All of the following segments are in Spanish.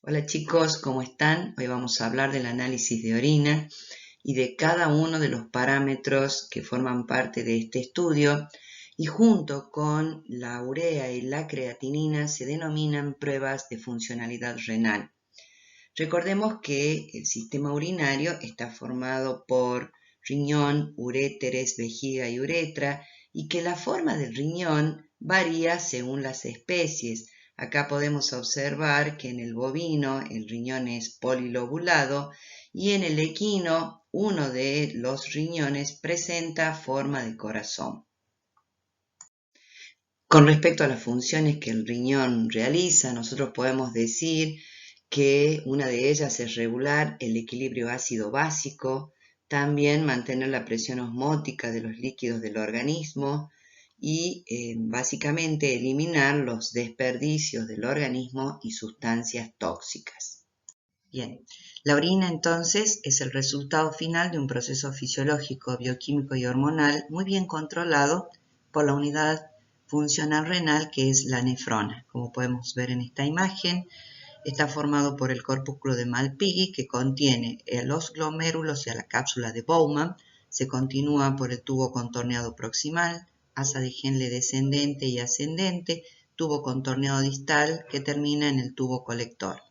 Hola chicos, ¿cómo están? Hoy vamos a hablar del análisis de orina y de cada uno de los parámetros que forman parte de este estudio y junto con la urea y la creatinina se denominan pruebas de funcionalidad renal. Recordemos que el sistema urinario está formado por riñón, uréteres, vejiga y uretra y que la forma del riñón varía según las especies. Acá podemos observar que en el bovino el riñón es polilobulado y en el equino uno de los riñones presenta forma de corazón. Con respecto a las funciones que el riñón realiza, nosotros podemos decir que una de ellas es regular el equilibrio ácido-básico, también mantener la presión osmótica de los líquidos del organismo y básicamente eliminar los desperdicios del organismo y sustancias tóxicas. Bien, la orina entonces es el resultado final de un proceso fisiológico, bioquímico y hormonal muy bien controlado por la unidad funcional renal que es la nefrona. Como podemos ver en esta imagen, está formado por el corpúsculo de Malpighi que contiene los glomérulos y a la cápsula de Bowman. Se continúa por el tubo contorneado proximal, asa de Henle descendente y ascendente, tubo contorneado distal que termina en el tubo colector.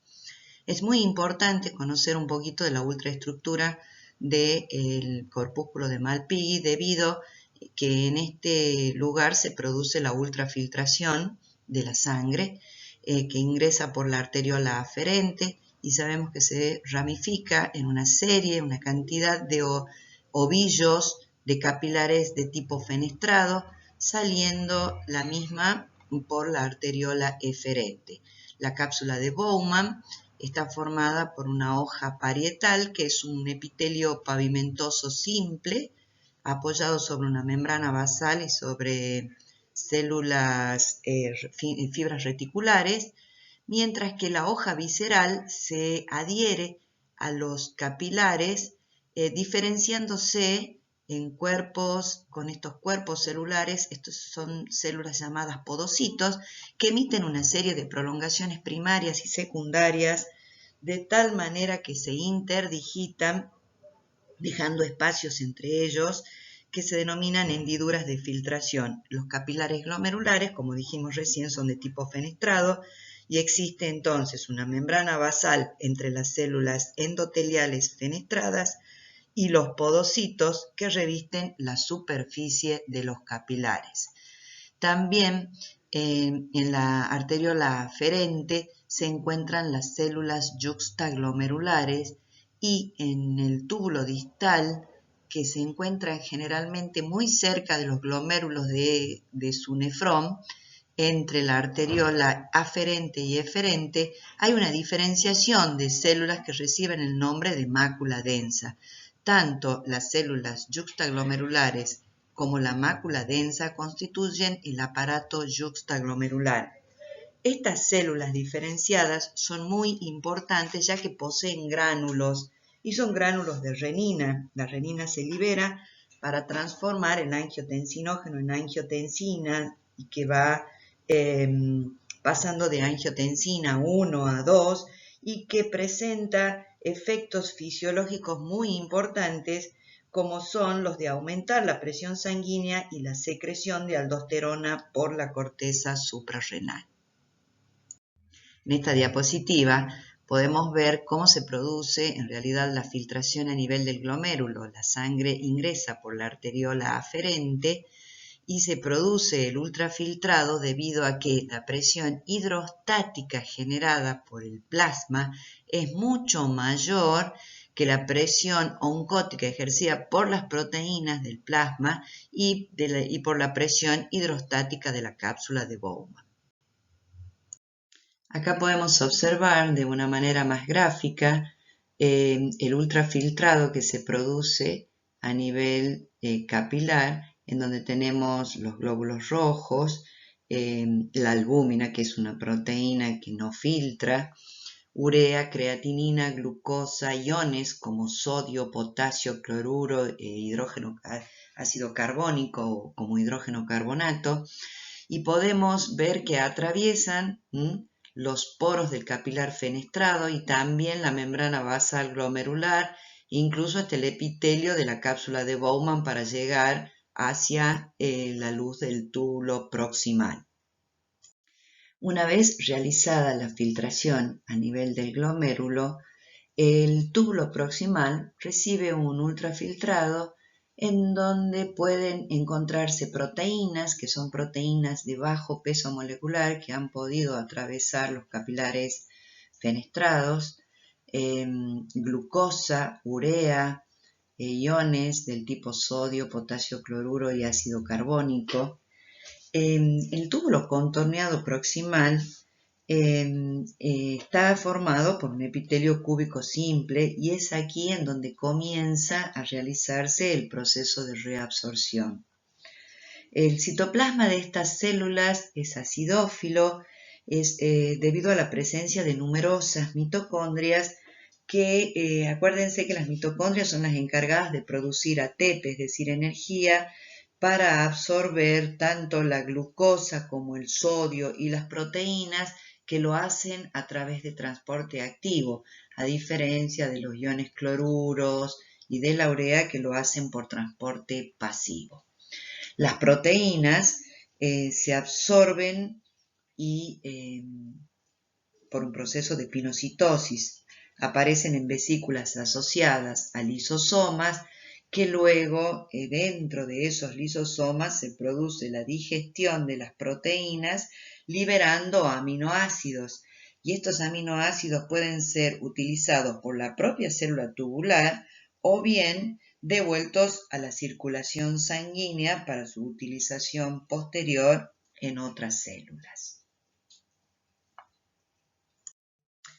Es muy importante conocer un poquito de la ultraestructura del corpúsculo de Malpighi debido que en este lugar se produce la ultrafiltración de la sangre que ingresa por la arteriola aferente y sabemos que se ramifica en una cantidad de ovillos de capilares de tipo fenestrado, saliendo la misma por la arteriola eferente. La cápsula de Bowman está formada por una hoja parietal, que es un epitelio pavimentoso simple, apoyado sobre una membrana basal y sobre células, fibras reticulares, mientras que la hoja visceral se adhiere a los capilares, diferenciándose en cuerpos, con estos cuerpos celulares. Estos son células llamadas podocitos, que emiten una serie de prolongaciones primarias y secundarias, de tal manera que se interdigitan, dejando espacios entre ellos, que se denominan hendiduras de filtración. Los capilares glomerulares, como dijimos recién, son de tipo fenestrado, y existe entonces una membrana basal entre las células endoteliales fenestradas y los podocitos que revisten la superficie de los capilares. También en la arteriola aferente se encuentran las células yuxtaglomerulares y en el túbulo distal, que se encuentra generalmente muy cerca de los glomérulos de su nefrón, entre la arteriola aferente y eferente, hay una diferenciación de células que reciben el nombre de mácula densa. Tanto las células yuxtaglomerulares como la mácula densa constituyen el aparato yuxtaglomerular. Estas células diferenciadas son muy importantes ya que poseen gránulos y son gránulos de renina. La renina se libera para transformar el angiotensinógeno en angiotensina y que va pasando de angiotensina 1 a 2 y que presenta efectos fisiológicos muy importantes como son los de aumentar la presión sanguínea y la secreción de aldosterona por la corteza suprarrenal. En esta diapositiva podemos ver cómo se produce en realidad la filtración a nivel del glomérulo. La sangre ingresa por la arteriola aferente y se produce el ultrafiltrado debido a que la presión hidrostática generada por el plasma es mucho mayor que la presión oncótica ejercida por las proteínas del plasma y por la presión hidrostática de la cápsula de Bowman. Acá podemos observar de una manera más gráfica el ultrafiltrado que se produce a nivel capilar, en donde tenemos los glóbulos rojos, la albúmina, que es una proteína que no filtra, urea, creatinina, glucosa, iones como sodio, potasio, cloruro, hidrógeno, ácido carbónico como hidrógeno carbonato, y podemos ver que atraviesan los poros del capilar fenestrado y también la membrana basal glomerular, incluso hasta el epitelio de la cápsula de Bowman para llegar hacia la luz del túbulo proximal. Una vez realizada la filtración a nivel del glomérulo, el túbulo proximal recibe un ultrafiltrado en donde pueden encontrarse proteínas, que son proteínas de bajo peso molecular que han podido atravesar los capilares fenestrados, glucosa, urea, iones del tipo sodio, potasio cloruro y ácido carbónico. El túbulo contorneado proximal está formado por un epitelio cúbico simple y es aquí en donde comienza a realizarse el proceso de reabsorción. El citoplasma de estas células es acidófilo, debido a la presencia de numerosas mitocondrias que, acuérdense que las mitocondrias son las encargadas de producir ATP, es decir, energía, para absorber tanto la glucosa como el sodio y las proteínas que lo hacen a través de transporte activo, a diferencia de los iones cloruros y de la urea que lo hacen por transporte pasivo. Las proteínas se absorben y por un proceso de pinocitosis aparecen en vesículas asociadas a lisosomas que luego dentro de esos lisosomas se produce la digestión de las proteínas liberando aminoácidos y estos aminoácidos pueden ser utilizados por la propia célula tubular o bien devueltos a la circulación sanguínea para su utilización posterior en otras células.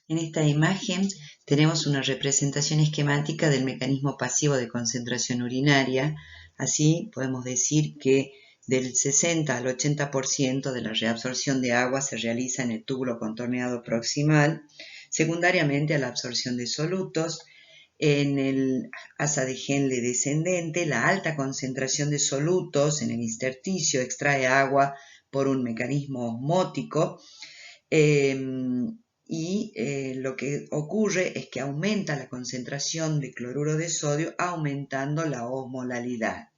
En esta imagen tenemos una representación esquemática del mecanismo pasivo de concentración urinaria. Así podemos decir que del 60 al 80% de la reabsorción de agua se realiza en el túbulo contorneado proximal, secundariamente a la absorción de solutos. En el asa de Henle descendente, la alta concentración de solutos en el intersticio extrae agua por un mecanismo osmótico. Lo que ocurre es que aumenta la concentración de cloruro de sodio aumentando la osmolalidad,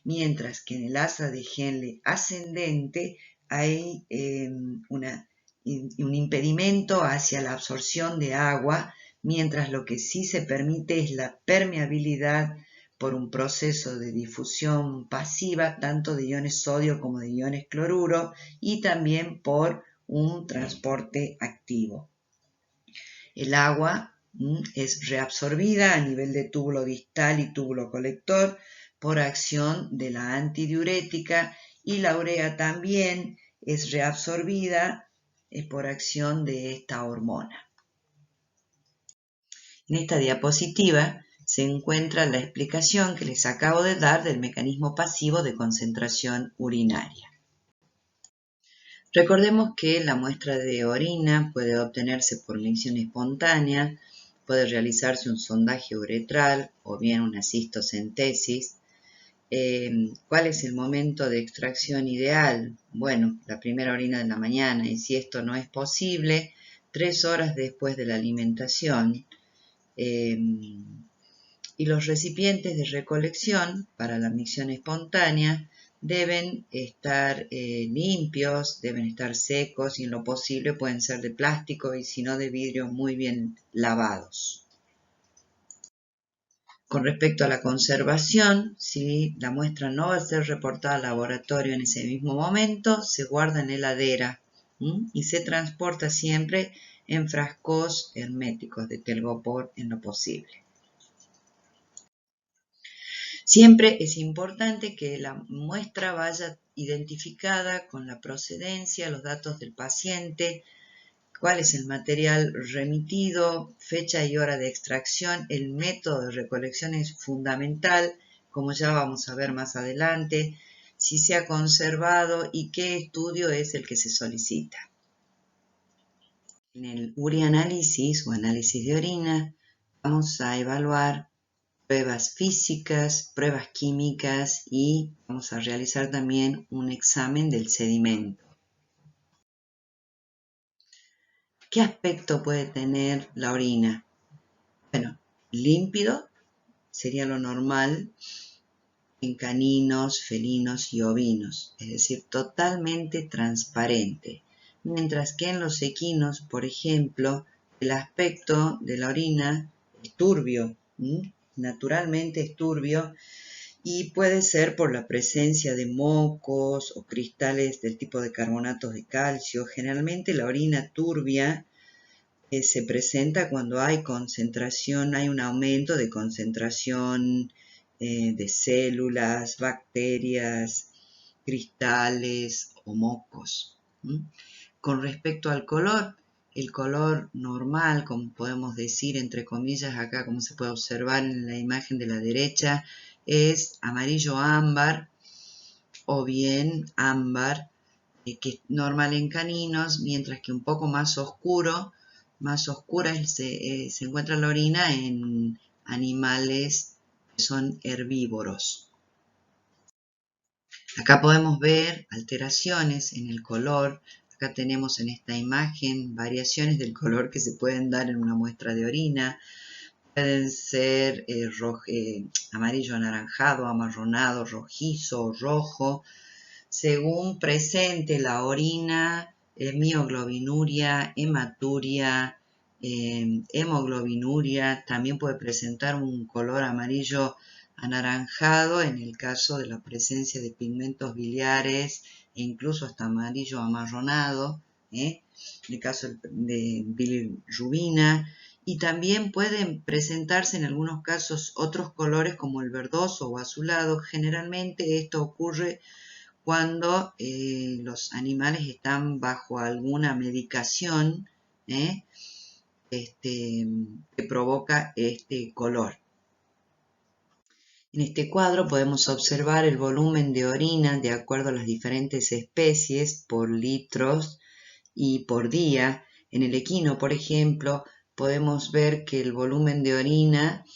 mientras que en el asa de Henle ascendente hay un impedimento hacia la absorción de agua, mientras lo que sí se permite es la permeabilidad por un proceso de difusión pasiva tanto de iones sodio como de iones cloruro y también por un transporte activo. El agua es reabsorbida a nivel de túbulo distal y túbulo colector por acción de la antidiurética y la urea también es reabsorbida por acción de esta hormona. En esta diapositiva se encuentra la explicación que les acabo de dar del mecanismo pasivo de concentración urinaria. Recordemos que la muestra de orina puede obtenerse por elección espontánea, puede realizarse un sondaje uretral o bien una cistocentesis. ¿Cuál es el momento de extracción ideal? Bueno, la primera orina de la mañana, y si esto no es posible, 3 horas después de la alimentación. Y los recipientes de recolección para la micción espontánea deben estar limpios, deben estar secos y en lo posible pueden ser de plástico y si no de vidrio muy bien lavados. Con respecto a la conservación, si la muestra no va a ser reportada al laboratorio en ese mismo momento, se guarda en heladera y se transporta siempre en frascos herméticos de telgopor en lo posible. Siempre es importante que la muestra vaya identificada con la procedencia, los datos del paciente, cuál es el material remitido, fecha y hora de extracción, el método de recolección es fundamental, como ya vamos a ver más adelante, si se ha conservado y qué estudio es el que se solicita. En el urianálisis o análisis de orina vamos a evaluar pruebas físicas, pruebas químicas y vamos a realizar también un examen del sedimento. ¿Qué aspecto puede tener la orina? Bueno, límpido sería lo normal en caninos, felinos y ovinos, es decir, totalmente transparente. Mientras que en los equinos, por ejemplo, el aspecto de la orina es turbio, naturalmente es turbio, y puede ser por la presencia de mocos o cristales del tipo de carbonatos de calcio. Generalmente la orina turbia se presenta cuando hay concentración, hay un aumento de concentración de células, bacterias, cristales o mocos. Con respecto al color, el color normal, como podemos decir entre comillas acá, como se puede observar en la imagen de la derecha, es amarillo ámbar o bien ámbar, que es normal en caninos, mientras que un poco más oscura se encuentra la orina en animales que son herbívoros. Acá podemos ver alteraciones en el color. Acá tenemos en esta imagen variaciones del color que se pueden dar en una muestra de orina. Pueden ser amarillo anaranjado, amarronado, rojizo, rojo, según presente la orina, mioglobinuria, hematuria, hemoglobinuria. También puede presentar un color amarillo anaranjado en el caso de la presencia de pigmentos biliares e incluso hasta amarillo amarronado, en el caso de bilirrubina. Y también pueden presentarse en algunos casos otros colores como el verdoso o azulado. Generalmente esto ocurre cuando los animales están bajo alguna medicación que provoca este color. En este cuadro podemos observar el volumen de orina de acuerdo a las diferentes especies por litros y por día. En el equino, por ejemplo, podemos ver que el volumen de orina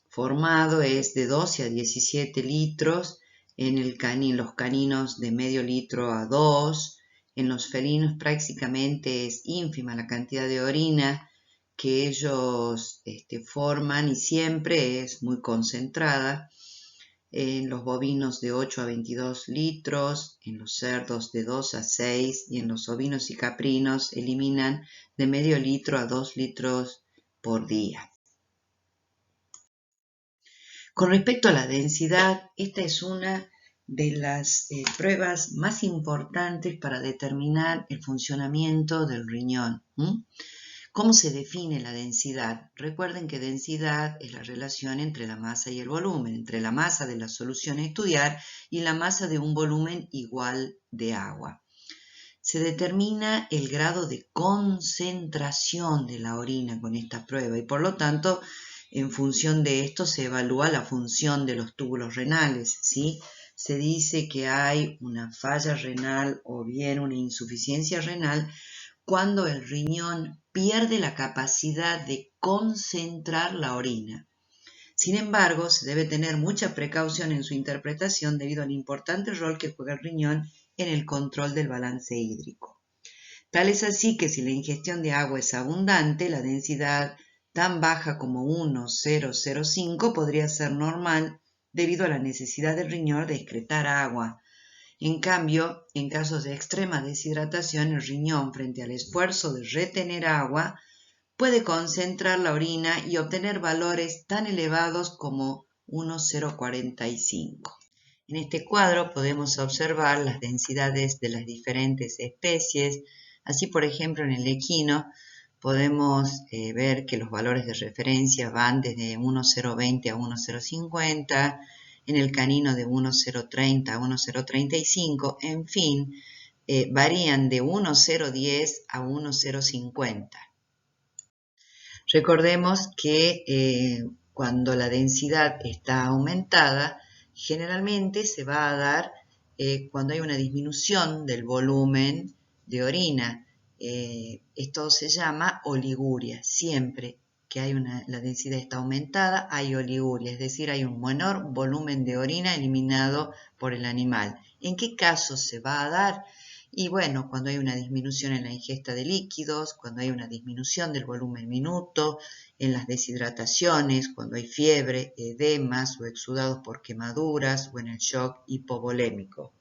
formado es de 12 a 17 litros, en los caninos de medio litro a 2, en los felinos prácticamente es ínfima la cantidad de orina que ellos forman y siempre es muy concentrada. En los bovinos de 8 a 22 litros, en los cerdos de 2 a 6 y en los ovinos y caprinos eliminan de medio litro a 2 litros por día. Con respecto a la densidad, esta es una de las pruebas más importantes para determinar el funcionamiento del riñón. ¿Cómo se define la densidad? Recuerden que densidad es la relación entre la masa y el volumen, entre la masa de la solución a estudiar y la masa de un volumen igual de agua. Se determina el grado de concentración de la orina con esta prueba y por lo tanto, en función de esto se evalúa la función de los túbulos renales, ¿sí? Se dice que hay una falla renal o bien una insuficiencia renal cuando el riñón pierde la capacidad de concentrar la orina. Sin embargo, se debe tener mucha precaución en su interpretación debido al importante rol que juega el riñón en el control del balance hídrico. Tal es así que si la ingestión de agua es abundante, la densidad tan baja como 1,005 podría ser normal debido a la necesidad del riñón de excretar agua. En cambio, en casos de extrema deshidratación, el riñón, frente al esfuerzo de retener agua, puede concentrar la orina y obtener valores tan elevados como 1,045. En este cuadro podemos observar las densidades de las diferentes especies. Así, por ejemplo, en el equino podemos ver que los valores de referencia van desde 1,020 a 1,050, en el canino de 1,030 a 1,035, en fin, varían de 1,010 a 1,050. Recordemos que cuando la densidad está aumentada, generalmente se va a dar cuando hay una disminución del volumen de orina. Esto se llama oliguria. Siempre que la densidad está aumentada, hay oliguria, es decir, hay un menor volumen de orina eliminado por el animal. ¿En qué caso se va a dar? Y bueno, cuando hay una disminución en la ingesta de líquidos, cuando hay una disminución del volumen minuto, en las deshidrataciones, cuando hay fiebre, edemas o exudados por quemaduras o en el shock hipovolémico.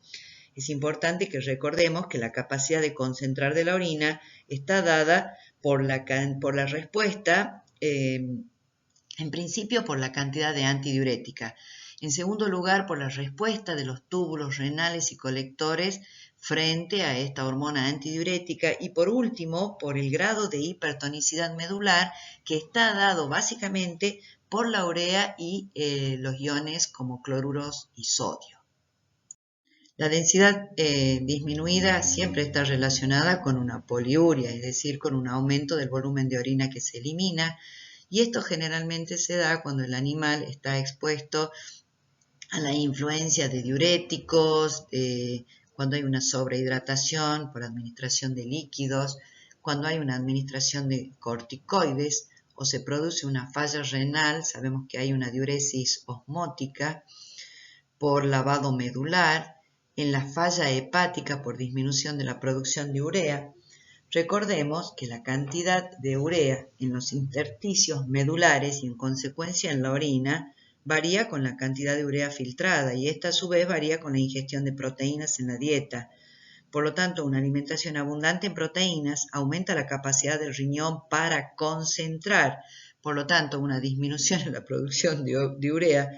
Es importante que recordemos que la capacidad de concentrar de la orina está dada por la respuesta, en principio por la cantidad de antidiurética. En segundo lugar, por la respuesta de los túbulos renales y colectores frente a esta hormona antidiurética y por último, por el grado de hipertonicidad medular que está dado básicamente por la urea y los iones como cloruros y sodio. La densidad disminuida siempre está relacionada con una poliuria, es decir, con un aumento del volumen de orina que se elimina, y esto generalmente se da cuando el animal está expuesto a la influencia de diuréticos, cuando hay una sobrehidratación por administración de líquidos, cuando hay una administración de corticoides o se produce una falla renal, sabemos que hay una diuresis osmótica por lavado medular, en la falla hepática por disminución de la producción de urea. Recordemos que la cantidad de urea en los intersticios medulares y en consecuencia en la orina varía con la cantidad de urea filtrada y esta a su vez varía con la ingestión de proteínas en la dieta. Por lo tanto, una alimentación abundante en proteínas aumenta la capacidad del riñón para concentrar. Por lo tanto, una disminución en la producción de urea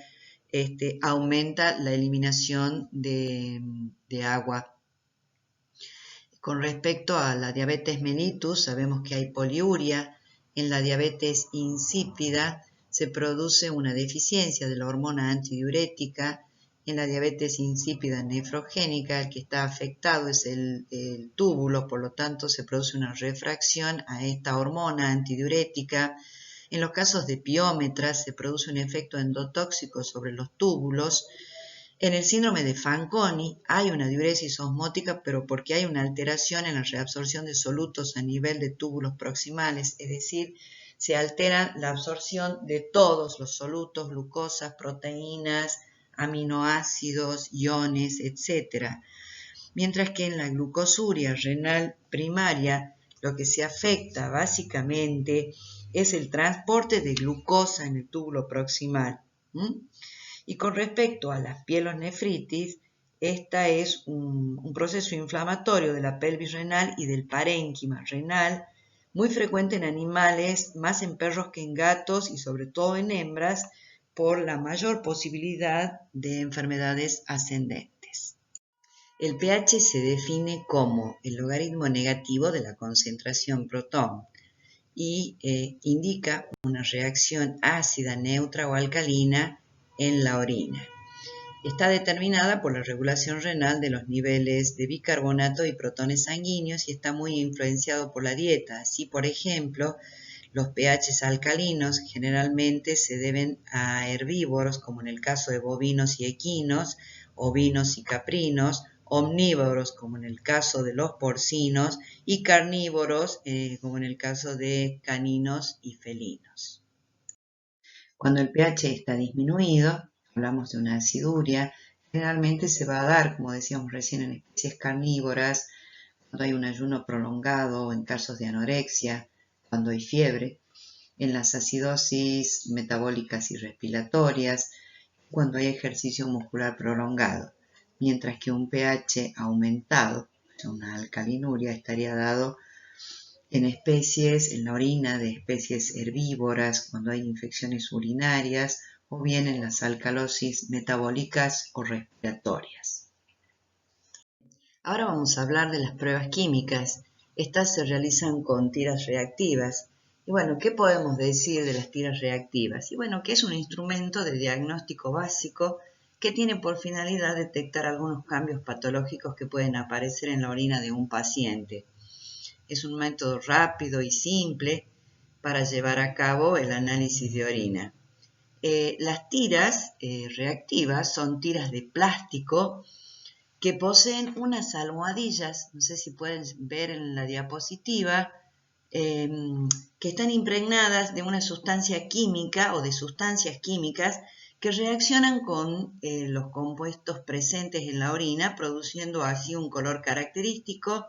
aumenta la eliminación de agua. Con respecto a la diabetes mellitus, sabemos que hay poliuria. En la diabetes insípida se produce una deficiencia de la hormona antidiurética. En la diabetes insípida nefrogénica, el que está afectado es el túbulo, por lo tanto se produce una refracción a esta hormona antidiurética. En los casos de piómetras se produce un efecto endotóxico sobre los túbulos. En el síndrome de Fanconi hay una diuresis osmótica, pero porque hay una alteración en la reabsorción de solutos a nivel de túbulos proximales, es decir, se altera la absorción de todos los solutos, glucosas, proteínas, aminoácidos, iones, etc. Mientras que en la glucosuria renal primaria lo que se afecta básicamente es el transporte de glucosa en el túbulo proximal. Y con respecto a las pielonefritis, esta es un proceso inflamatorio de la pelvis renal y del parénquima renal, muy frecuente en animales, más en perros que en gatos y sobre todo en hembras, por la mayor posibilidad de enfermedades ascendentes. El pH se define como el logaritmo negativo de la concentración protón y indica una reacción ácida, neutra o alcalina en la orina. Está determinada por la regulación renal de los niveles de bicarbonato y protones sanguíneos y está muy influenciado por la dieta. Así, por ejemplo, los pHs alcalinos generalmente se deben a herbívoros, como en el caso de bovinos y equinos, ovinos y caprinos, omnívoros, como en el caso de los porcinos, y carnívoros, como en el caso de caninos y felinos. Cuando el pH está disminuido, hablamos de una aciduria, generalmente se va a dar, como decíamos recién, en especies carnívoras, cuando hay un ayuno prolongado o en casos de anorexia, cuando hay fiebre, en las acidosis metabólicas y respiratorias, cuando hay ejercicio muscular prolongado, mientras que un pH aumentado, una alcalinuria, estaría dado en especies, en la orina de especies herbívoras, cuando hay infecciones urinarias o bien en las alcalosis metabólicas o respiratorias. Ahora vamos a hablar de las pruebas químicas. Estas se realizan con tiras reactivas. Y bueno, ¿qué podemos decir de las tiras reactivas? Y bueno, que es un instrumento de diagnóstico básico que tiene por finalidad detectar algunos cambios patológicos que pueden aparecer en la orina de un paciente. Es un método rápido y simple para llevar a cabo el análisis de orina. Las tiras reactivas son tiras de plástico que poseen unas almohadillas, no sé si pueden ver en la diapositiva, que están impregnadas de una sustancia química o de sustancias químicas que reaccionan con los compuestos presentes en la orina, produciendo así un color característico,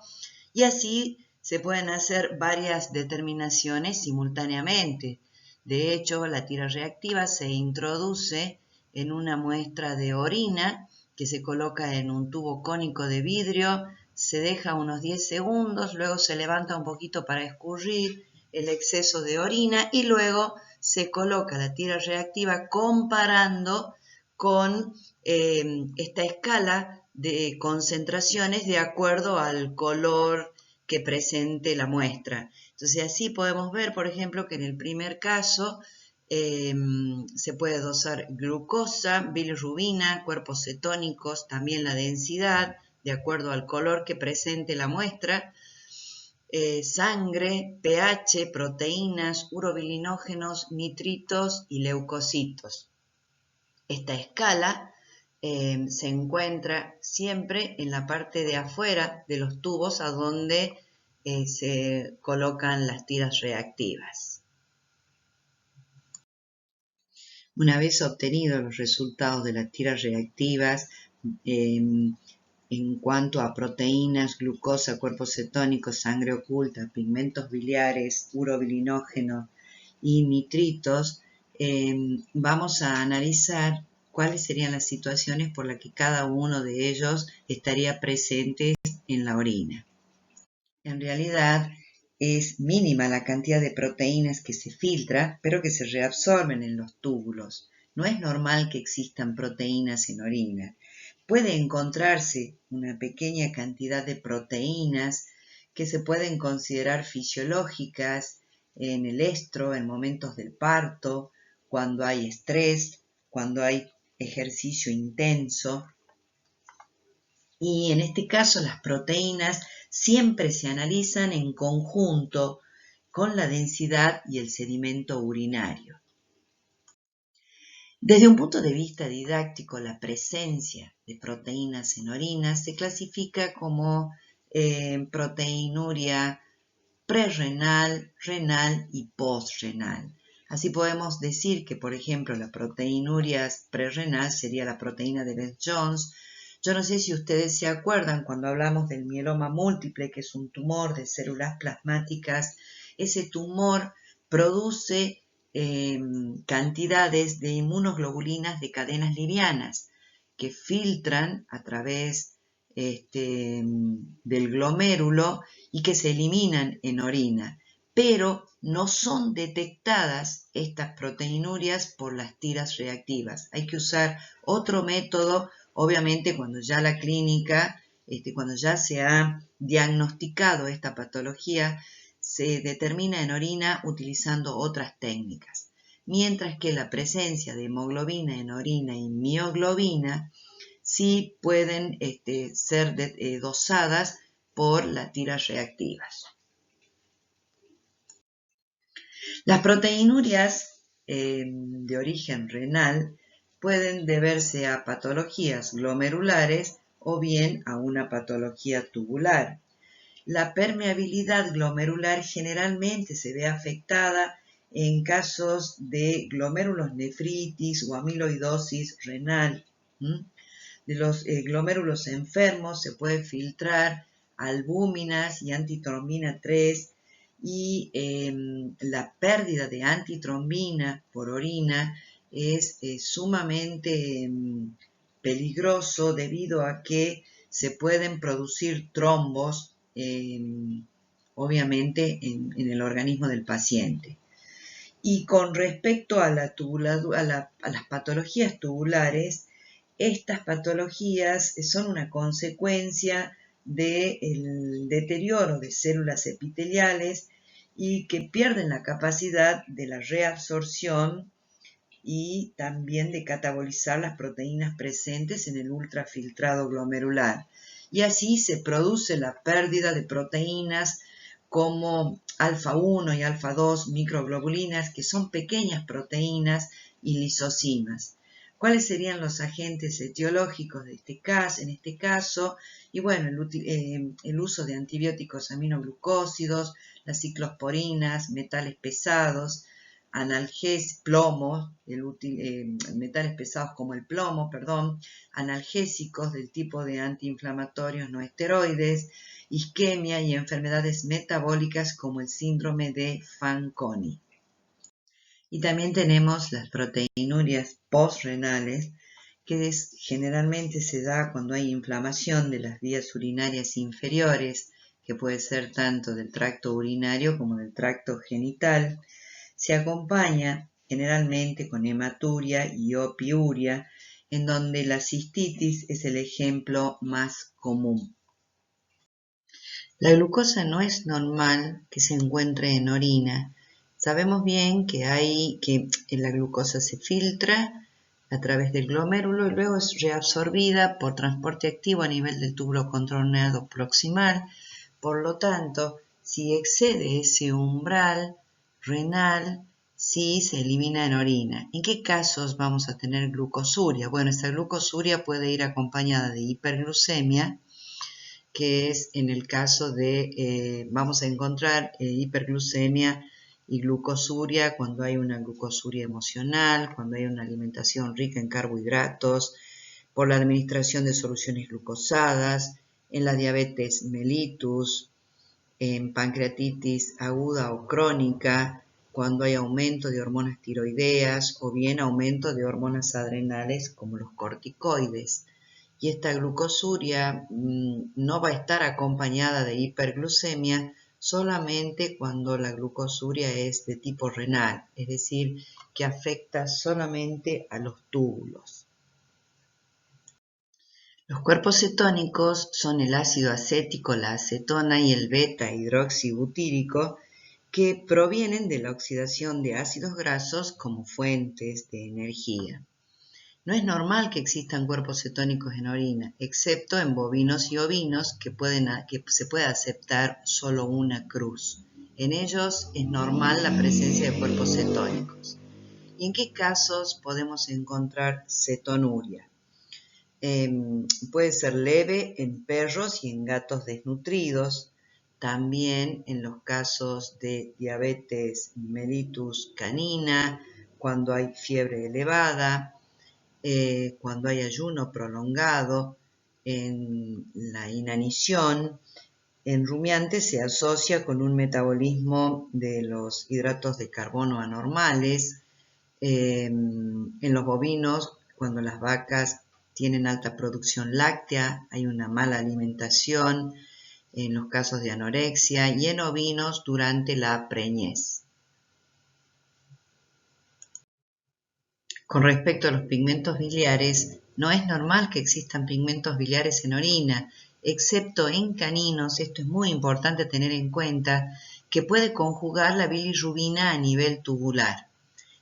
y así se pueden hacer varias determinaciones simultáneamente. De hecho, la tira reactiva se introduce en una muestra de orina que se coloca en un tubo cónico de vidrio, se deja unos 10 segundos, luego se levanta un poquito para escurrir el exceso de orina y luego se coloca la tira reactiva comparando con esta escala de concentraciones de acuerdo al color que presente la muestra. Entonces así podemos ver, por ejemplo, que en el primer caso se puede dosar glucosa, bilirrubina, cuerpos cetónicos, también la densidad, de acuerdo al color que presente la muestra, sangre, pH, proteínas, urobilinógenos, nitritos y leucocitos. Esta escala se encuentra siempre en la parte de afuera de los tubos a donde se colocan las tiras reactivas. Una vez obtenidos los resultados de las tiras reactivas, en cuanto a proteínas, glucosa, cuerpos cetónicos, sangre oculta, pigmentos biliares, urobilinógenos y nitritos, vamos a analizar cuáles serían las situaciones por las que cada uno de ellos estaría presente en la orina. En realidad es mínima la cantidad de proteínas que se filtra, pero que se reabsorben en los túbulos. No es normal que existan proteínas en orina. Puede encontrarse una pequeña cantidad de proteínas que se pueden considerar fisiológicas en el estro, en momentos del parto, cuando hay estrés, cuando hay ejercicio intenso. Y en este caso las proteínas siempre se analizan en conjunto con la densidad y el sedimento urinario. Desde un punto de vista didáctico, la presencia de proteínas en orina se clasifica como proteinuria prerrenal, renal y postrenal. Así podemos decir que, por ejemplo, la proteinuria prerrenal sería la proteína de Beth-Jones. Yo no sé si ustedes se acuerdan cuando hablamos del mieloma múltiple, que es un tumor de células plasmáticas. Ese tumor produce cantidades de inmunoglobulinas de cadenas livianas que filtran a través del glomérulo y que se eliminan en orina, pero no son detectadas estas proteinurias por las tiras reactivas. Hay que usar otro método, obviamente cuando ya la clínica, cuando ya se ha diagnosticado esta patología, se determina en orina utilizando otras técnicas, mientras que la presencia de hemoglobina en orina y mioglobina sí pueden ser dosadas por las tiras reactivas. Las proteinurias de origen renal pueden deberse a patologías glomerulares o bien a una patología tubular. La permeabilidad glomerular generalmente se ve afectada en casos de glomerulonefritis o amiloidosis renal. De los glomérulos enfermos se puede filtrar albúminas y antitrombina 3 y la pérdida de antitrombina por orina es sumamente peligroso debido a que se pueden producir trombos obviamente en el organismo del paciente. Y con respecto a las patologías tubulares, estas patologías son una consecuencia del deterioro de células epiteliales y que pierden la capacidad de la reabsorción y también de catabolizar las proteínas presentes en el ultrafiltrado glomerular. Y así se produce la pérdida de proteínas como alfa-1 y alfa-2 microglobulinas, que son pequeñas proteínas, y lisocimas. ¿Cuáles serían los agentes etiológicos de en este caso? Y bueno, el uso de antibióticos aminoglucósidos, las ciclosporinas, metales pesados, plomos, metales pesados como el plomo, analgésicos del tipo de antiinflamatorios no esteroides, isquemia y enfermedades metabólicas como el síndrome de Fanconi. Y también tenemos las proteinurias postrenales, que generalmente se da cuando hay inflamación de las vías urinarias inferiores, que puede ser tanto del tracto urinario como del tracto genital. Se acompaña generalmente con hematuria y opiuria, en donde la cistitis es el ejemplo más común. La glucosa no es normal que se encuentre en orina. Sabemos bien que la glucosa se filtra a través del glomérulo y luego es reabsorbida por transporte activo a nivel del túbulo contorneado proximal. Por lo tanto, si excede ese umbral renal, sí se elimina en orina. ¿En qué casos vamos a tener glucosuria? Bueno, esta glucosuria puede ir acompañada de hiperglucemia, que es en el caso de, vamos a encontrar hiperglucemia y glucosuria cuando hay una glucosuria emocional, cuando hay una alimentación rica en carbohidratos, por la administración de soluciones glucosadas, en la diabetes mellitus, en pancreatitis aguda o crónica, cuando hay aumento de hormonas tiroideas o bien aumento de hormonas adrenales como los corticoides. Y esta glucosuria no va a estar acompañada de hiperglucemia solamente cuando la glucosuria es de tipo renal, es decir, que afecta solamente a los túbulos. Los cuerpos cetónicos son el ácido acético, la acetona y el beta-hidroxibutírico, que provienen de la oxidación de ácidos grasos como fuentes de energía. No es normal que existan cuerpos cetónicos en orina, excepto en bovinos y ovinos que se puede aceptar solo una cruz. En ellos es normal la presencia de cuerpos cetónicos. ¿Y en qué casos podemos encontrar cetonuria? Puede ser leve en perros y en gatos desnutridos, también en los casos de diabetes mellitus canina, cuando hay fiebre elevada, cuando hay ayuno prolongado, en la inanición. En rumiantes se asocia con un metabolismo de los hidratos de carbono anormales. En los bovinos, cuando las vacas tienen alta producción láctea, hay una mala alimentación, en los casos de anorexia, y en ovinos durante la preñez. Con respecto a los pigmentos biliares, no es normal que existan pigmentos biliares en orina, excepto en caninos. Esto es muy importante tener en cuenta, que puede conjugar la bilirrubina a nivel tubular.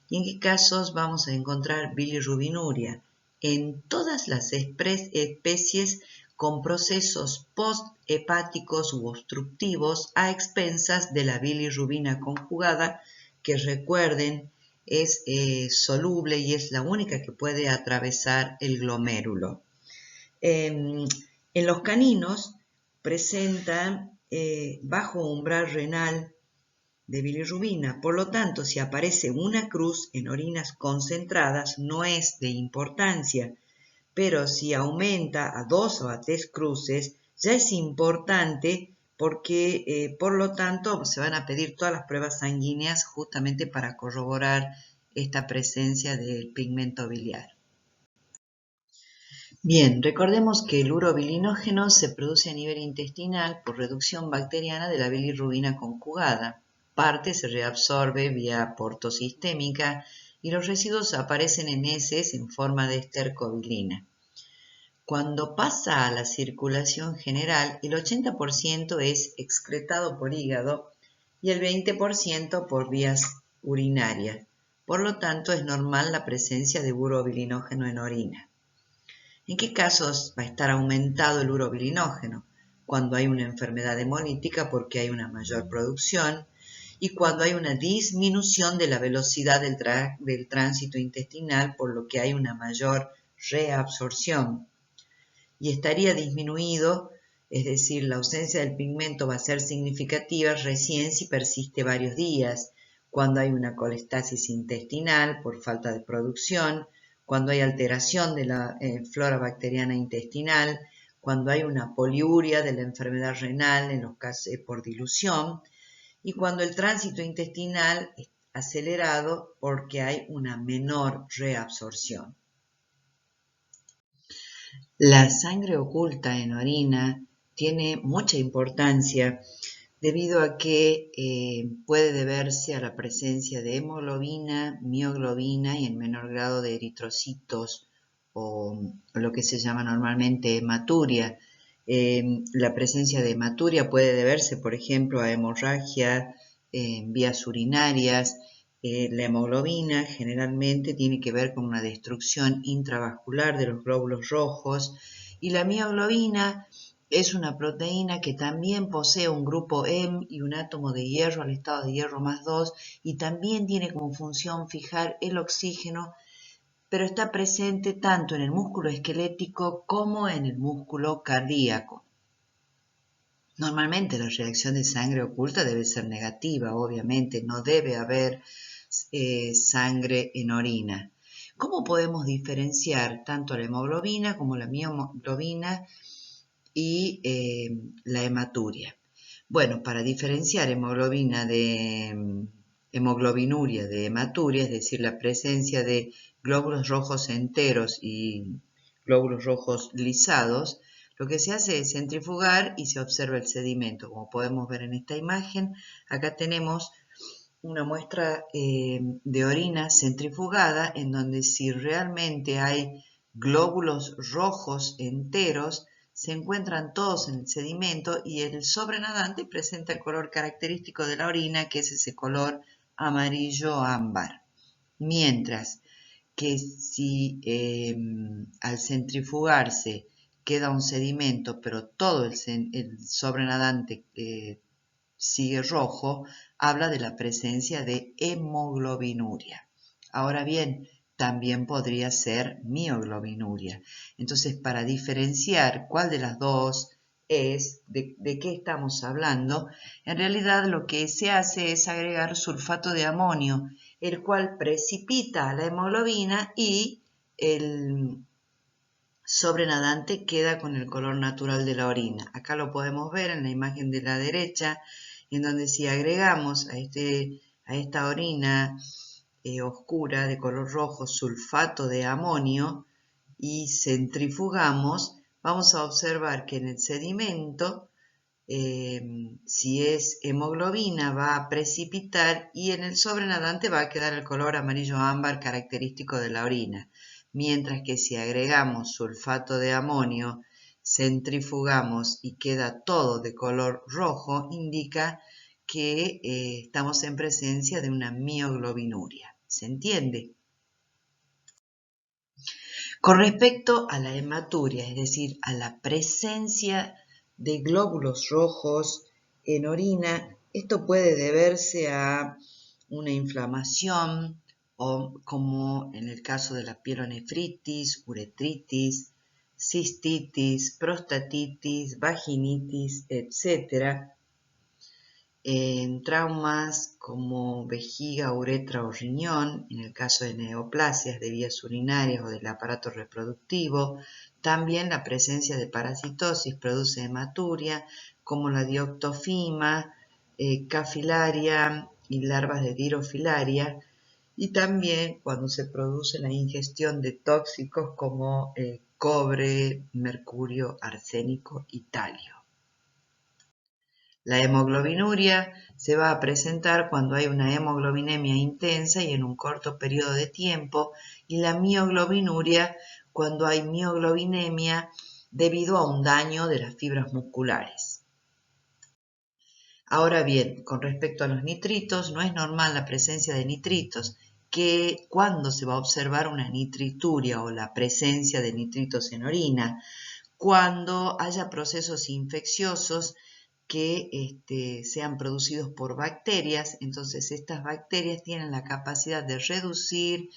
¿Y en qué casos vamos a encontrar bilirrubinuria? En todas las especies con procesos posthepáticos u obstructivos a expensas de la bilirrubina conjugada, que recuerden es soluble y es la única que puede atravesar el glomérulo. En los caninos presentan bajo umbral renal de bilirrubina. Por lo tanto, si aparece una cruz en orinas concentradas, no es de importancia, pero si aumenta a 2 o a 3 cruces, ya es importante porque, por lo tanto, se van a pedir todas las pruebas sanguíneas justamente para corroborar esta presencia del pigmento biliar. Bien, recordemos que el urobilinógeno se produce a nivel intestinal por reducción bacteriana de la bilirrubina conjugada. Parte se reabsorbe vía portosistémica y los residuos aparecen en heces en forma de estercobilina. Cuando pasa a la circulación general, el 80% es excretado por hígado y el 20% por vías urinarias. Por lo tanto, es normal la presencia de urobilinógeno en orina. ¿En qué casos va a estar aumentado el urobilinógeno? Cuando hay una enfermedad hemolítica porque hay una mayor producción y cuando hay una disminución de la velocidad del tránsito intestinal, por lo que hay una mayor reabsorción. Y estaría disminuido, es decir, la ausencia del pigmento va a ser significativa recién si persiste varios días, cuando hay una colestasis intestinal por falta de producción, cuando hay alteración de la flora bacteriana intestinal, cuando hay una poliuria de la enfermedad renal en los casos por dilución, y cuando el tránsito intestinal es acelerado porque hay una menor reabsorción. La sangre oculta en orina tiene mucha importancia debido a que puede deberse a la presencia de hemoglobina, mioglobina y en menor grado de eritrocitos o lo que se llama normalmente hematuria. La presencia de hematuria puede deberse, por ejemplo, a hemorragia en vías urinarias. La hemoglobina generalmente tiene que ver con una destrucción intravascular de los glóbulos rojos y la mioglobina es una proteína que también posee un grupo heme y un átomo de hierro al estado de hierro más 2 y también tiene como función fijar el oxígeno, pero está presente tanto en el músculo esquelético como en el músculo cardíaco. Normalmente la reacción de sangre oculta debe ser negativa, obviamente, no debe haber sangre en orina. ¿Cómo podemos diferenciar tanto la hemoglobina como la mioglobina y la hematuria? Bueno, para diferenciar hemoglobinuria de hematuria, es decir, la presencia de glóbulos rojos enteros y glóbulos rojos lisados, lo que se hace es centrifugar y se observa el sedimento. Como podemos ver en esta imagen, acá tenemos una muestra de orina centrifugada en donde si realmente hay glóbulos rojos enteros, se encuentran todos en el sedimento y el sobrenadante presenta el color característico de la orina, que es ese color amarillo ámbar. Mientras que si al centrifugarse queda un sedimento, pero todo el sobrenadante sigue rojo, habla de la presencia de hemoglobinuria. Ahora bien, también podría ser mioglobinuria. Entonces, para diferenciar cuál de las dos es, de qué estamos hablando, en realidad lo que se hace es agregar sulfato de amonio, el cual precipita a la hemoglobina y el sobrenadante queda con el color natural de la orina. Acá lo podemos ver en la imagen de la derecha, en donde si agregamos a esta orina oscura de color rojo sulfato de amonio y centrifugamos, vamos a observar que en el sedimento, si es hemoglobina, va a precipitar y en el sobrenadante va a quedar el color amarillo ámbar característico de la orina. Mientras que si agregamos sulfato de amonio, centrifugamos y queda todo de color rojo, indica que estamos en presencia de una mioglobinuria. ¿Se entiende? Con respecto a la hematuria, es decir, a la presencia de glóbulos rojos en orina, esto puede deberse a una inflamación o como en el caso de la pielonefritis, uretritis, cistitis, prostatitis, vaginitis, etc. En traumas como vejiga, uretra o riñón, en el caso de neoplasias de vías urinarias o del aparato reproductivo, también la presencia de parasitosis produce hematuria, como la dioctofima, cafilaria y larvas de dirofilaria, y también cuando se produce la ingestión de tóxicos como cobre, mercurio, arsénico y talio. La hemoglobinuria se va a presentar cuando hay una hemoglobinemia intensa y en un corto periodo de tiempo, y la mioglobinuria cuando hay mioglobinemia debido a un daño de las fibras musculares. Ahora bien, con respecto a los nitritos, no es normal la presencia de nitritos, que cuando se va a observar una nitrituria o la presencia de nitritos en orina, cuando haya procesos infecciosos que sean producidos por bacterias, entonces estas bacterias tienen la capacidad de reducir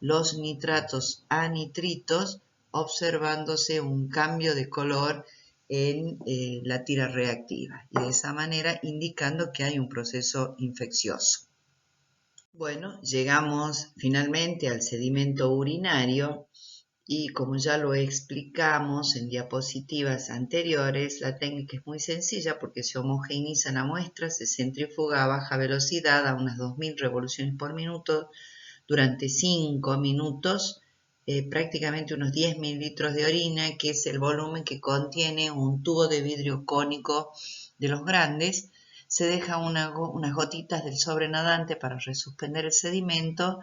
los nitratos a nitritos, observándose un cambio de color en la tira reactiva y de esa manera indicando que hay un proceso infeccioso. Bueno, llegamos finalmente al sedimento urinario y como ya lo explicamos en diapositivas anteriores, la técnica es muy sencilla porque se homogeneiza la muestra, se centrifuga a baja velocidad a unas 2000 revoluciones por minuto durante 5 minutos, prácticamente unos 10 mililitros de orina, que es el volumen que contiene un tubo de vidrio cónico de los grandes. Se deja unas gotitas del sobrenadante para resuspender el sedimento,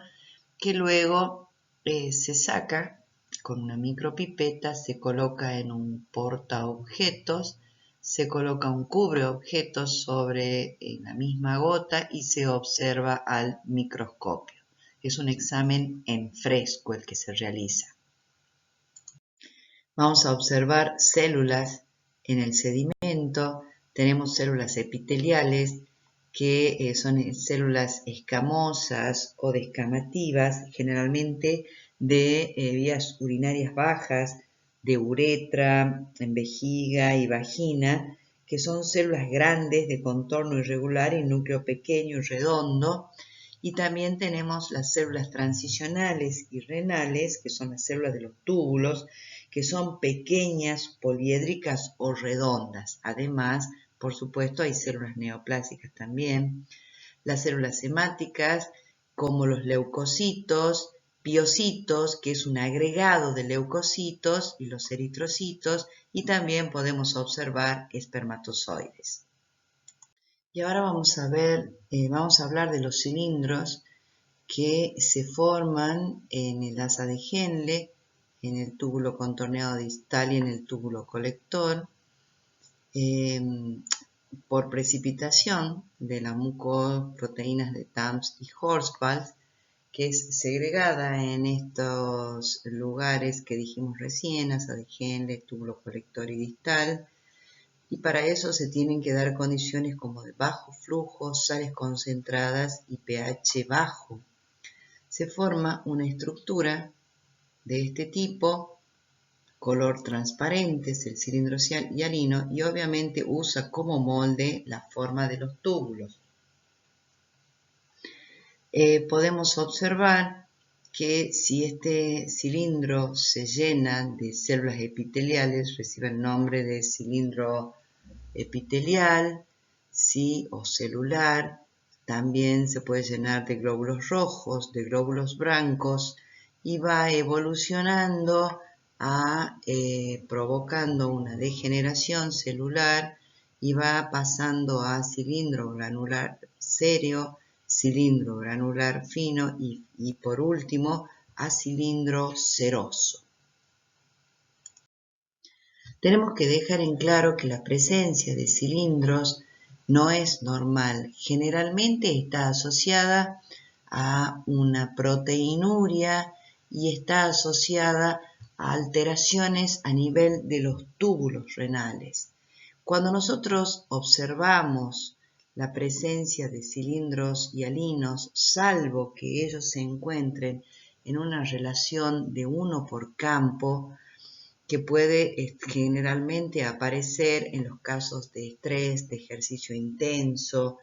que luego se saca con una micropipeta, se coloca en un portaobjetos, se coloca un cubreobjetos sobre la misma gota y se observa al microscopio. Es un examen en fresco el que se realiza. Vamos a observar células en el sedimento. Tenemos células epiteliales que son células escamosas o descamativas, generalmente de vías urinarias bajas, de uretra, en vejiga y vagina, que son células grandes de contorno irregular y núcleo pequeño y redondo. Y también tenemos las células transicionales y renales, que son las células de los túbulos, que son pequeñas, poliédricas o redondas. Además, por supuesto, hay células neoplásicas también. Las células hemáticas, como los leucocitos, piocitos, que es un agregado de leucocitos, y los eritrocitos, y también podemos observar espermatozoides. Y ahora vamos a hablar de los cilindros que se forman en el asa de Henle, en el túbulo contorneado distal y en el túbulo colector, por precipitación de la mucoproteínas de TAMS y Horsfeld, que es segregada en estos lugares que dijimos recién, asa de Henle, túbulo colector y distal, y para eso se tienen que dar condiciones como de bajo flujo, sales concentradas y pH bajo. Se forma una estructura de este tipo, color transparente, es el cilindro hialino, y obviamente usa como molde la forma de los túbulos. Podemos observar que si este cilindro se llena de células epiteliales, recibe el nombre de cilindro epitelial, ¿sí? O celular. También se puede llenar de glóbulos rojos, de glóbulos blancos, y va evolucionando provocando una degeneración celular y va pasando a cilindro granular serio, cilindro granular fino y por último a cilindro ceroso. Tenemos que dejar en claro que la presencia de cilindros no es normal. Generalmente está asociada a una proteinuria y está asociada a alteraciones a nivel de los túbulos renales. Cuando nosotros observamos la presencia de cilindros hialinos, salvo que ellos se encuentren en una relación de 1 por campo, que puede generalmente aparecer en los casos de estrés, de ejercicio intenso,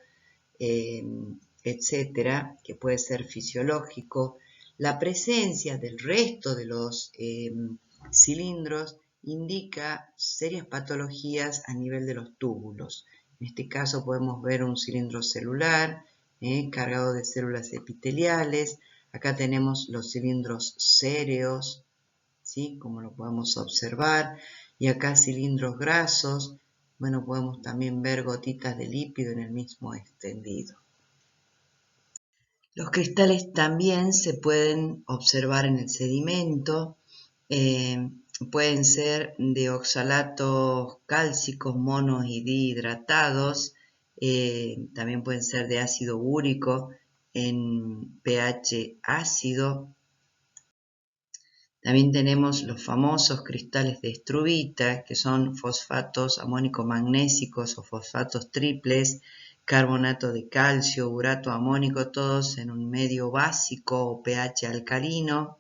etcétera, que puede ser fisiológico. La presencia del resto de los cilindros indica serias patologías a nivel de los túbulos. En este caso podemos ver un cilindro celular cargado de células epiteliales. Acá tenemos los cilindros céreos, ¿sí? Como lo podemos observar, y acá cilindros grasos. Bueno, podemos también ver gotitas de lípido en el mismo extendido. Los cristales también se pueden observar en el sedimento, pueden ser de oxalatos cálcicos mono y dihidratados, también pueden ser de ácido úrico en pH ácido. También tenemos los famosos cristales de estruvita, que son fosfatos amónico-magnésicos o fosfatos triples, carbonato de calcio, urato amónico, todos en un medio básico o pH alcalino.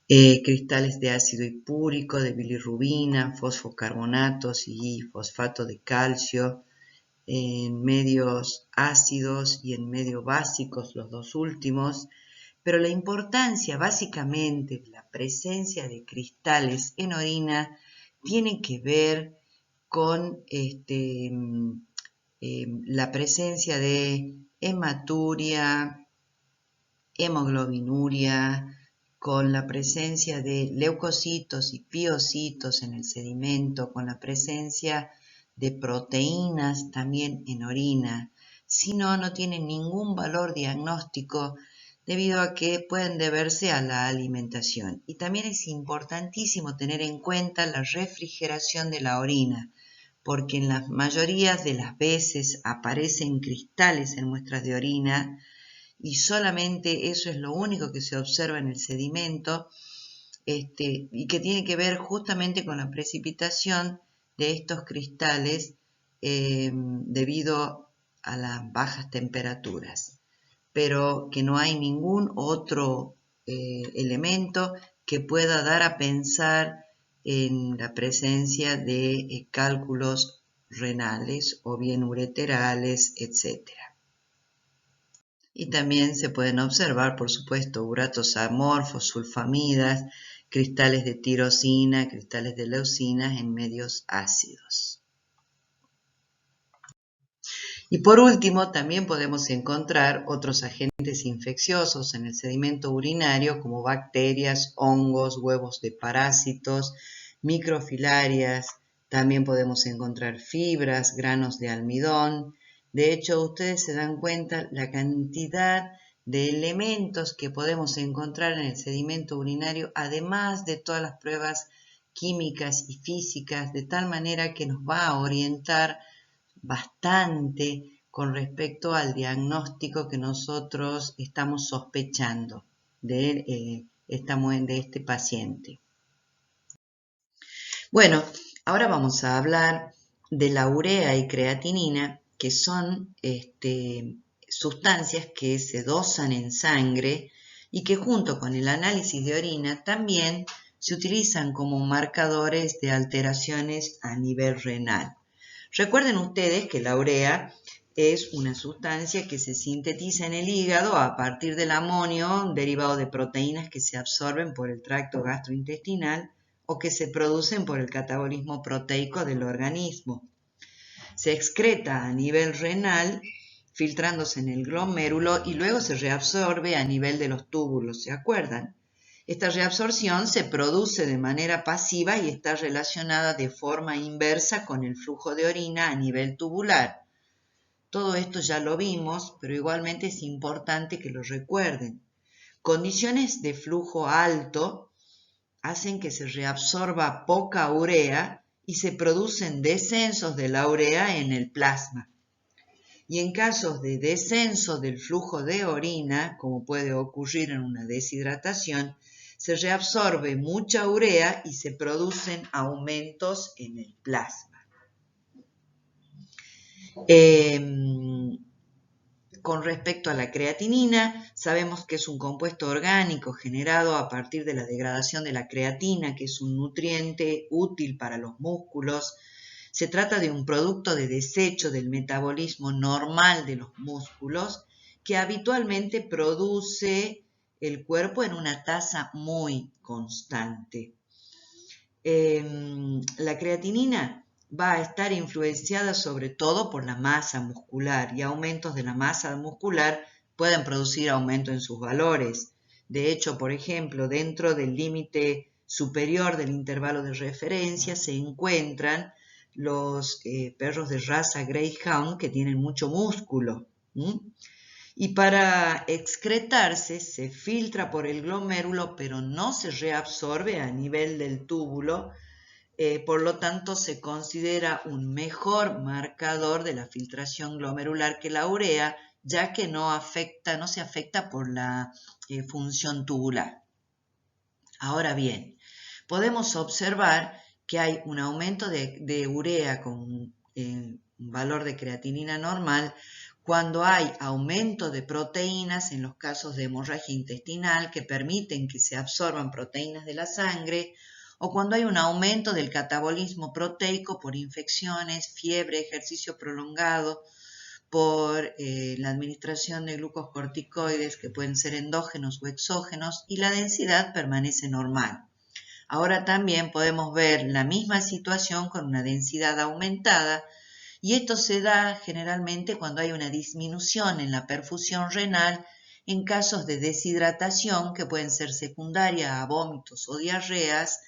Cristales de ácido hipúrico, de bilirrubina, fosfocarbonatos y fosfato de calcio. en medios ácidos y en medios básicos, los dos últimos, pero la importancia básicamente de la presencia de cristales en orina tiene que ver con la presencia de hematuria, hemoglobinuria, con la presencia de leucocitos y piocitos en el sedimento, con la presencia de proteínas también en orina. Si no, no tienen ningún valor diagnóstico debido a que pueden deberse a la alimentación. Y también es importantísimo tener en cuenta la refrigeración de la orina, porque en la mayoría de las veces aparecen cristales en muestras de orina y solamente eso es lo único que se observa en el sedimento, y que tiene que ver justamente con la precipitación de estos cristales debido a las bajas temperaturas, pero que no hay ningún otro elemento que pueda dar a pensar en la presencia de cálculos renales o bien ureterales, etc. Y también se pueden observar, por supuesto, uratos amorfos, sulfamidas, cristales de tirosina, cristales de leucina en medios ácidos. Y por último, también podemos encontrar otros agentes infecciosos en el sedimento urinario, como bacterias, hongos, huevos de parásitos, microfilarias. También podemos encontrar fibras, granos de almidón. De hecho, ustedes se dan cuenta la cantidad de elementos que podemos encontrar en el sedimento urinario, además de todas las pruebas químicas y físicas, de tal manera que nos va a orientar bastante con respecto al diagnóstico que nosotros estamos sospechando de este paciente. Bueno, ahora vamos a hablar de la urea y creatinina, que son sustancias que se dosan en sangre y que junto con el análisis de orina también se utilizan como marcadores de alteraciones a nivel renal. Recuerden ustedes que la urea es una sustancia que se sintetiza en el hígado a partir del amonio derivado de proteínas que se absorben por el tracto gastrointestinal o que se producen por el catabolismo proteico del organismo. Se excreta a nivel renal filtrándose en el glomérulo y luego se reabsorbe a nivel de los túbulos, ¿se acuerdan? Esta reabsorción se produce de manera pasiva y está relacionada de forma inversa con el flujo de orina a nivel tubular. Todo esto ya lo vimos, pero igualmente es importante que lo recuerden. Condiciones de flujo alto hacen que se reabsorba poca urea y se producen descensos de la urea en el plasma. Y en casos de descenso del flujo de orina, como puede ocurrir en una deshidratación, se reabsorbe mucha urea y se producen aumentos en el plasma. Con respecto a la creatinina, sabemos que es un compuesto orgánico generado a partir de la degradación de la creatina, que es un nutriente útil para los músculos. Se trata de un producto de desecho del metabolismo normal de los músculos que habitualmente produce el cuerpo en una tasa muy constante. La creatinina va a estar influenciada sobre todo por la masa muscular y aumentos de la masa muscular pueden producir aumento en sus valores. De hecho, por ejemplo, dentro del límite superior del intervalo de referencia se encuentran los perros de raza Greyhound que tienen mucho músculo. Y para excretarse se filtra por el glomérulo, pero no se reabsorbe a nivel del túbulo, por lo tanto se considera un mejor marcador de la filtración glomerular que la urea, ya que no se afecta por la función tubular. Ahora bien, podemos observar que hay un aumento de urea con un valor de creatinina normal cuando hay aumento de proteínas en los casos de hemorragia intestinal que permiten que se absorban proteínas de la sangre o cuando hay un aumento del catabolismo proteico por infecciones, fiebre, ejercicio prolongado, por la administración de glucocorticoides que pueden ser endógenos o exógenos, y la densidad permanece normal. Ahora también podemos ver la misma situación con una densidad aumentada, y esto se da generalmente cuando hay una disminución en la perfusión renal en casos de deshidratación que pueden ser secundaria a vómitos o diarreas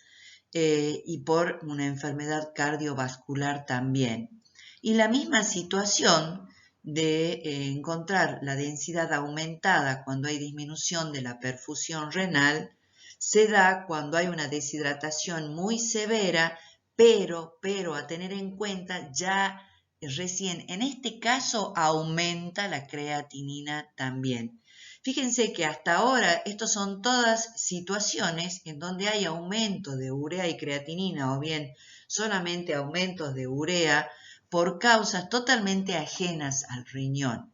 y por una enfermedad cardiovascular también. Y la misma situación de encontrar la densidad aumentada cuando hay disminución de la perfusión renal se da cuando hay una deshidratación muy severa, pero a tener en cuenta ya recién, en este caso aumenta la creatinina también. Fíjense que hasta ahora estas son todas situaciones en donde hay aumento de urea y creatinina o bien solamente aumentos de urea por causas totalmente ajenas al riñón.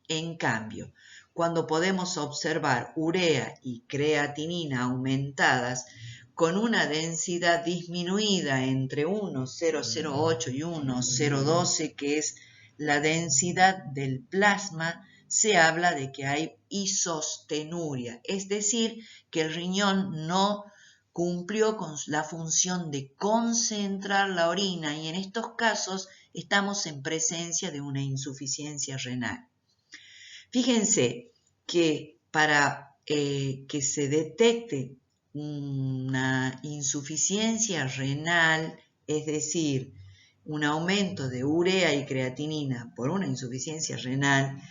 En cambio, cuando podemos observar urea y creatinina aumentadas con una densidad disminuida entre 1,008 y 1,012, que es la densidad del plasma, se habla de que hay isostenuria, es decir, que el riñón no cumplió con la función de concentrar la orina y en estos casos estamos en presencia de una insuficiencia renal. Fíjense que para que se detecte una insuficiencia renal, es decir, un aumento de urea y creatinina por una insuficiencia renal,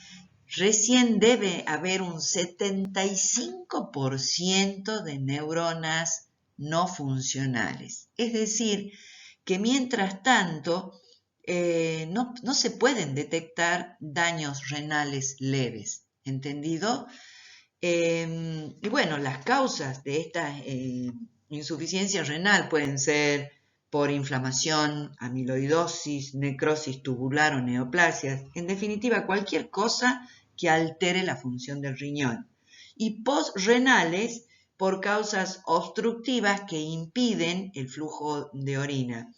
recién debe haber un 75% de neuronas no funcionales. Es decir, que mientras tanto no se pueden detectar daños renales leves, ¿entendido? Y bueno, las causas de esta insuficiencia renal pueden ser por inflamación, amiloidosis, necrosis tubular o neoplasias, en definitiva cualquier cosa que altere la función del riñón. Y postrenales por causas obstructivas que impiden el flujo de orina.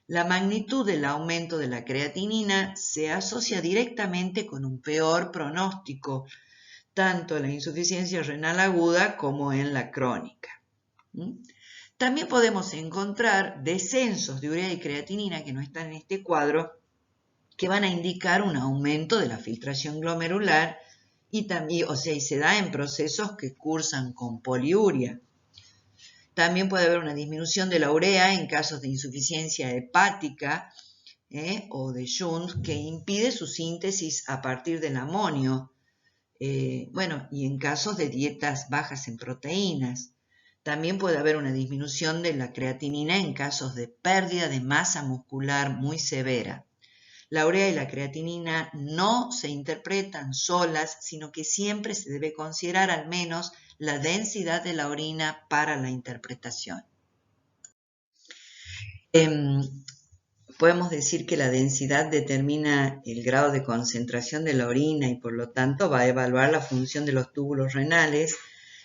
La magnitud del aumento de la creatinina se asocia directamente con un peor pronóstico, tanto en la insuficiencia renal aguda como en la crónica. También podemos encontrar descensos de urea y creatinina que no están en este cuadro, que van a indicar un aumento de la filtración glomerular y se da en procesos que cursan con poliuria. También puede haber una disminución de la urea en casos de insuficiencia hepática o de Shunt que impide su síntesis a partir del amonio. Y en casos de dietas bajas en proteínas. También puede haber una disminución de la creatinina en casos de pérdida de masa muscular muy severa. La urea y la creatinina no se interpretan solas, sino que siempre se debe considerar al menos la densidad de la orina para la interpretación. Podemos decir que la densidad determina el grado de concentración de la orina y por lo tanto va a evaluar la función de los túbulos renales,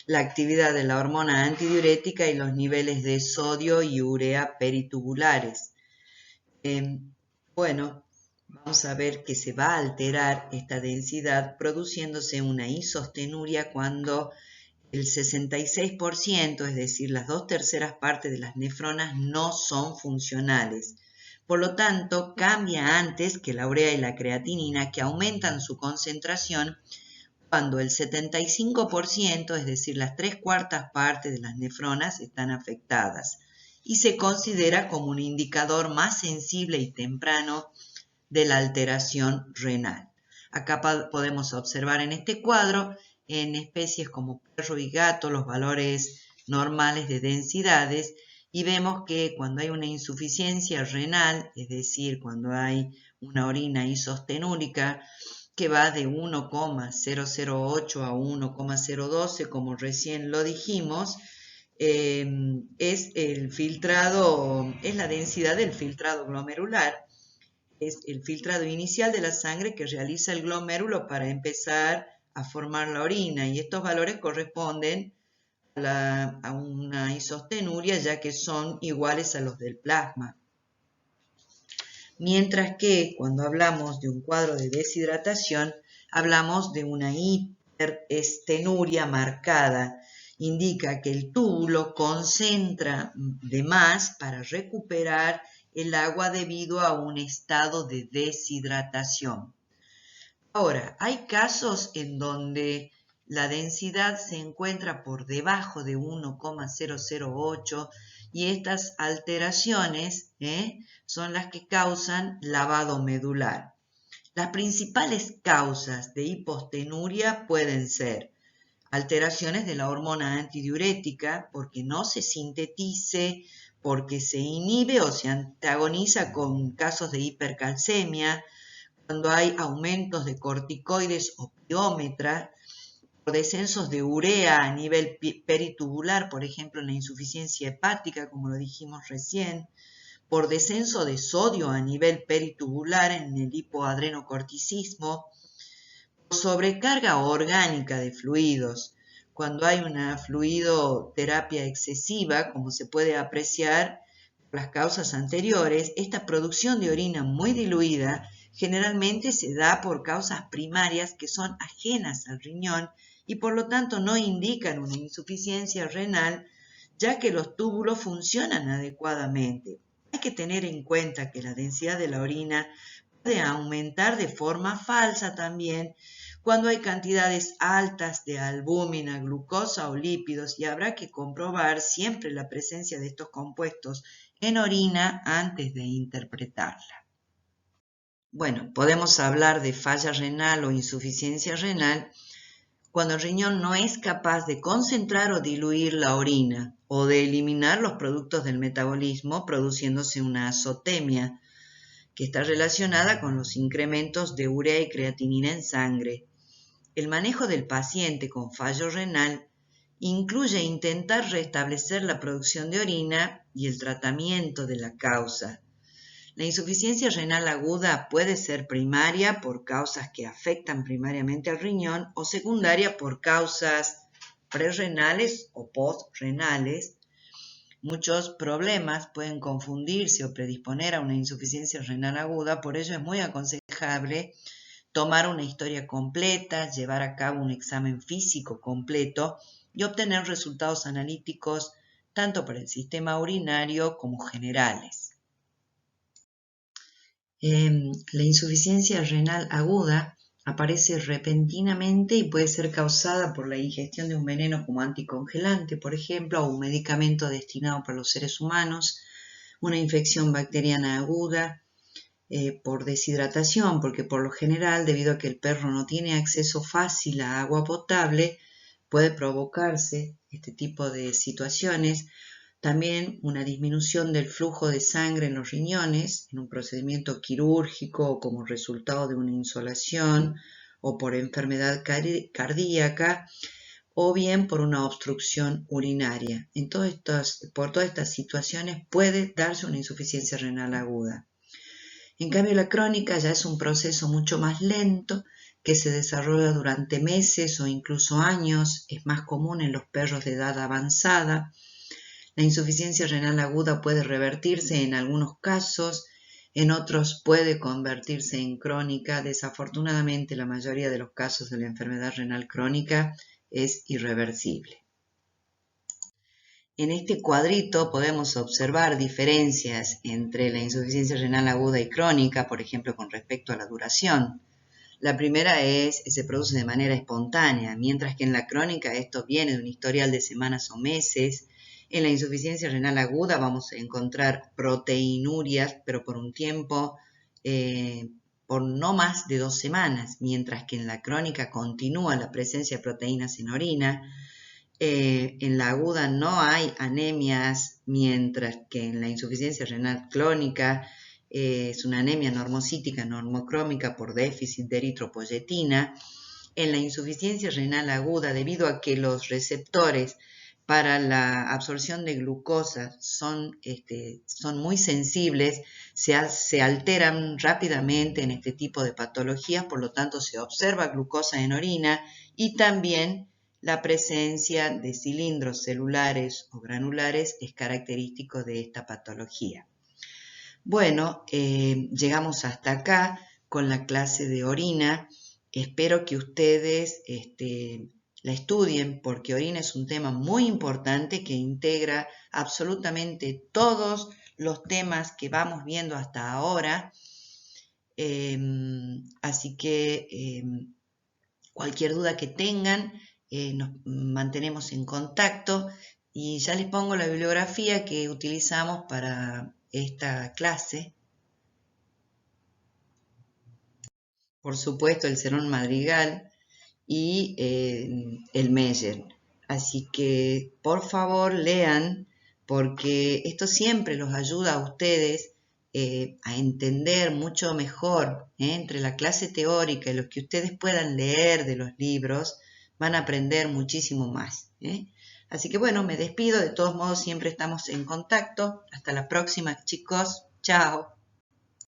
la actividad de la hormona antidiurética y los niveles de sodio y urea peritubulares. Vamos a ver que se va a alterar esta densidad produciéndose una isostenuria cuando el 66%, es decir, las 2/3 partes de las nefronas no son funcionales. Por lo tanto, cambia antes que la urea y la creatinina, que aumentan su concentración cuando el 75%, es decir, las 3/4 partes de las nefronas están afectadas, y se considera como un indicador más sensible y temprano de la alteración renal. Acá podemos observar en este cuadro, en especies como perro y gato, los valores normales de densidades, y vemos que cuando hay una insuficiencia renal, es decir, cuando hay una orina isostenúrica, que va de 1,008 a 1,012, como recién lo dijimos, es la densidad del filtrado glomerular, es el filtrado inicial de la sangre que realiza el glomérulo para empezar a formar la orina, y estos valores corresponden a una isostenuria, ya que son iguales a los del plasma. Mientras que cuando hablamos de un cuadro de deshidratación, hablamos de una hiperestenuria marcada. Indica que el túbulo concentra de más para recuperar el agua debido a un estado de deshidratación. Ahora, hay casos en donde la densidad se encuentra por debajo de 1,008 y estas alteraciones son las que causan lavado medular. Las principales causas de hipostenuria pueden ser alteraciones de la hormona antidiurética, porque no se sintetice, porque se inhibe o se antagoniza con casos de hipercalcemia, cuando hay aumentos de corticoides opiómetra, por descensos de urea a nivel peritubular, por ejemplo en la insuficiencia hepática, como lo dijimos recién, por descenso de sodio a nivel peritubular en el hipoadrenocorticismo, por sobrecarga orgánica de fluidos, cuando hay una fluidoterapia excesiva, como se puede apreciar por las causas anteriores, esta producción de orina muy diluida generalmente se da por causas primarias que son ajenas al riñón y por lo tanto no indican una insuficiencia renal, ya que los túbulos funcionan adecuadamente. Hay que tener en cuenta que la densidad de la orina puede aumentar de forma falsa también cuando hay cantidades altas de albúmina, glucosa o lípidos, y habrá que comprobar siempre la presencia de estos compuestos en orina antes de interpretarla. Bueno, podemos hablar de falla renal o insuficiencia renal cuando el riñón no es capaz de concentrar o diluir la orina o de eliminar los productos del metabolismo, produciéndose una azotemia, que está relacionada con los incrementos de urea y creatinina en sangre. El manejo del paciente con fallo renal incluye intentar restablecer la producción de orina y el tratamiento de la causa. La insuficiencia renal aguda puede ser primaria por causas que afectan primariamente al riñón o secundaria por causas prerrenales o postrenales. Muchos problemas pueden confundirse o predisponer a una insuficiencia renal aguda, por ello es muy aconsejable tomar una historia completa, llevar a cabo un examen físico completo y obtener resultados analíticos tanto para el sistema urinario como generales. La insuficiencia renal aguda aparece repentinamente y puede ser causada por la ingestión de un veneno como anticongelante, por ejemplo, o un medicamento destinado para los seres humanos, una infección bacteriana aguda, por deshidratación, porque por lo general, debido a que el perro no tiene acceso fácil a agua potable, puede provocarse este tipo de situaciones. También una disminución del flujo de sangre en los riñones, en un procedimiento quirúrgico o como resultado de una insolación o por enfermedad cardíaca, o bien por una obstrucción urinaria. Por todas estas situaciones puede darse una insuficiencia renal aguda. En cambio, la crónica ya es un proceso mucho más lento que se desarrolla durante meses o incluso años, es más común en los perros de edad avanzada. La insuficiencia renal aguda puede revertirse en algunos casos, en otros puede convertirse en crónica. Desafortunadamente, la mayoría de los casos de la enfermedad renal crónica es irreversible. En este cuadrito podemos observar diferencias entre la insuficiencia renal aguda y crónica, por ejemplo, con respecto a la duración. La primera se produce de manera espontánea, mientras que en la crónica esto viene de un historial de semanas o meses. En la insuficiencia renal aguda vamos a encontrar proteinurias, pero por un tiempo, por no más de 2 semanas, mientras que en la crónica continúa la presencia de proteínas en orina. En la aguda no hay anemias, mientras que en la insuficiencia renal crónica es una anemia normocítica, normocrómica por déficit de eritropoyetina. En la insuficiencia renal aguda, debido a que los receptores para la absorción de glucosa son muy sensibles, se alteran rápidamente en este tipo de patologías, por lo tanto se observa glucosa en orina y también la presencia de cilindros celulares o granulares es característico de esta patología. Bueno, llegamos hasta acá con la clase de orina. Espero que ustedes la estudien porque orina es un tema muy importante que integra absolutamente todos los temas que vamos viendo hasta ahora. Así que cualquier duda que tengan, nos mantenemos en contacto y ya les pongo la bibliografía que utilizamos para esta clase. Por supuesto, el Sermón Madrigal y el Meyer. Así que, por favor, lean, porque esto siempre los ayuda a ustedes a entender mucho mejor, entre la clase teórica y lo que ustedes puedan leer de los libros, van a aprender muchísimo más. Así que bueno, me despido, de todos modos siempre estamos en contacto. Hasta la próxima, chicos. Chao.